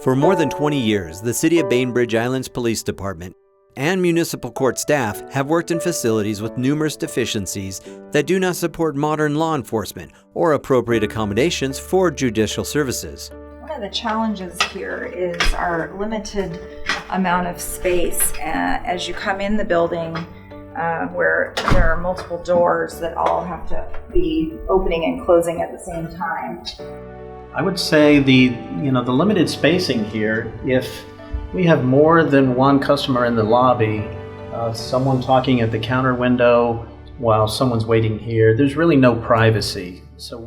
For more than 20 years, the City of Bainbridge Island's Police Department and municipal court staff have worked in facilities with numerous deficiencies that do not support modern law enforcement or appropriate accommodations for judicial services. One of the challenges here is our limited amount of space. As you come in the building, where there are multiple doors that all have to be opening and closing at the same time. I would say the limited spacing here, if we have more than one customer in the lobby, someone talking at the counter window while someone's waiting here, there's really no privacy. So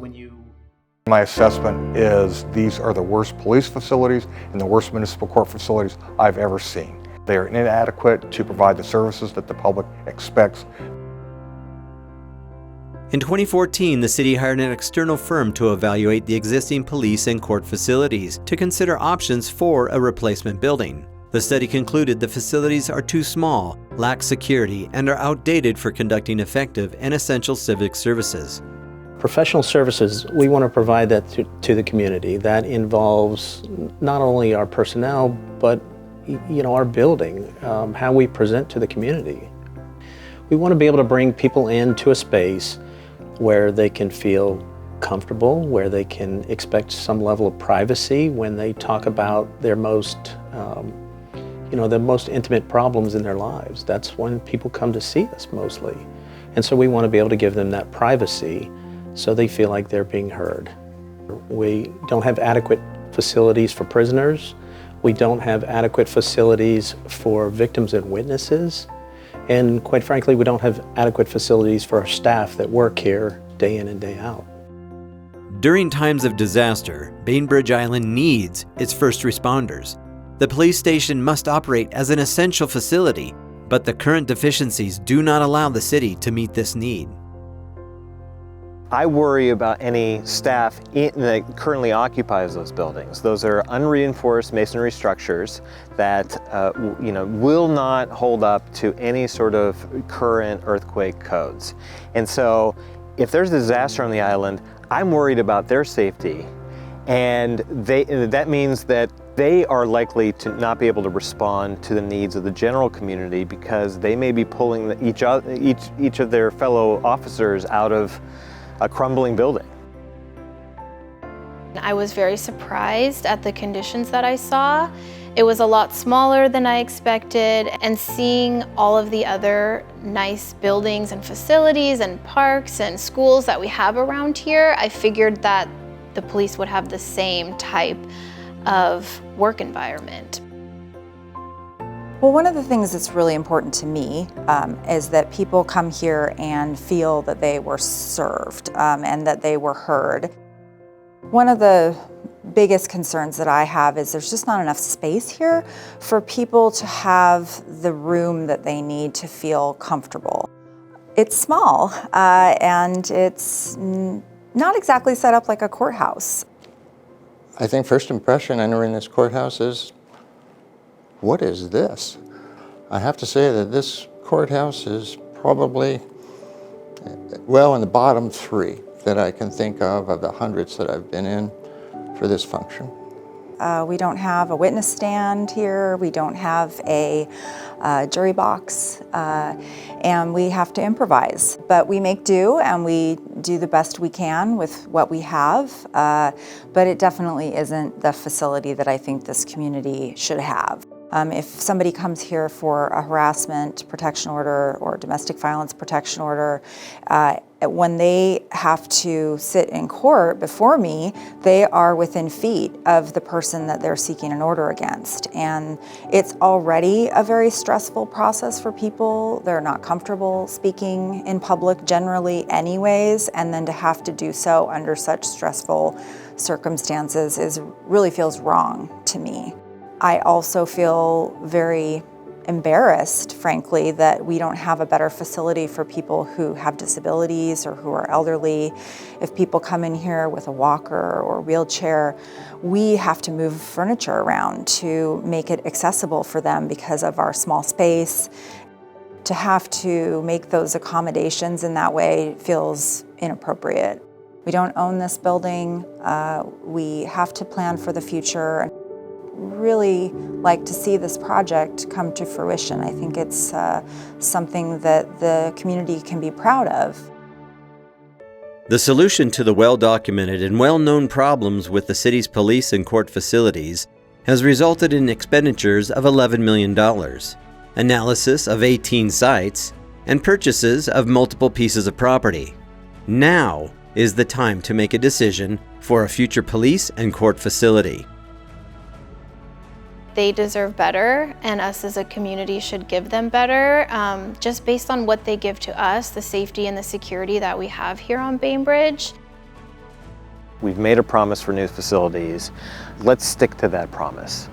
My assessment is these are the worst police facilities and the worst municipal court facilities I've ever seen. They are inadequate to provide the services that the public expects. In 2014, the city hired an external firm to evaluate the existing police and court facilities to consider options for a replacement building. The study concluded the facilities are too small, lack security, and are outdated for conducting effective and essential civic services. Professional services, we want to provide that to the community. That involves not only our personnel, but our building, how we present to the community. We want to be able to bring people into a space where they can feel comfortable, where they can expect some level of privacy when they talk about their most, the most intimate problems in their lives. That's when people come to see us mostly. And so we want to be able to give them that privacy so they feel like they're being heard. We don't have adequate facilities for prisoners. We don't have adequate facilities for victims and witnesses. And quite frankly, we don't have adequate facilities for our staff that work here day in and day out. During times of disaster, Bainbridge Island needs its first responders. The police station must operate as an essential facility, but the current deficiencies do not allow the city to meet this need. I worry about any staff that currently occupies those buildings. Those are unreinforced masonry structures that will not hold up to any sort of current earthquake codes. And so if there's a disaster on the island, I'm worried about their safety. And that means that they are likely to not be able to respond to the needs of the general community because they may be pulling each of their fellow officers out of a crumbling building. I was very surprised at the conditions that I saw. It was a lot smaller than I expected, and seeing all of the other nice buildings and facilities and parks and schools that we have around here, I figured that the police would have the same type of work environment. Well, one of the things that's really important to me is that people come here and feel that they were served and that they were heard. One of the biggest concerns that I have is there's just not enough space here for people to have the room that they need to feel comfortable. It's small and it's not exactly set up like a courthouse. I think first impression entering this courthouse is, what is this? I have to say that this courthouse is probably, well, in the bottom three that I can think of the hundreds that I've been in for this function. We don't have a witness stand here. We don't have a jury box, and we have to improvise. But we make do, and we do the best we can with what we have. But it definitely isn't the facility that I think this community should have. If somebody comes here for a harassment protection order or domestic violence protection order, when they have to sit in court before me, they are within feet of the person that they're seeking an order against. And it's already a very stressful process for people. They're not comfortable speaking in public generally anyways, and then to have to do so under such stressful circumstances really feels wrong to me. I also feel very embarrassed, frankly, that we don't have a better facility for people who have disabilities or who are elderly. If people come in here with a walker or wheelchair, we have to move furniture around to make it accessible for them because of our small space. To have to make those accommodations in that way feels inappropriate. We don't own this building. We have to plan for the future. really like to see this project come to fruition. I think it's something that the community can be proud of. The solution to the well-documented and well-known problems with the city's police and court facilities has resulted in expenditures of $11 million, analysis of 18 sites, and purchases of multiple pieces of property. Now is the time to make a decision for a future police and court facility. They deserve better, and us as a community should give them better, just based on what they give to us, the safety and the security that we have here on Bainbridge. We've made a promise for new facilities. Let's stick to that promise.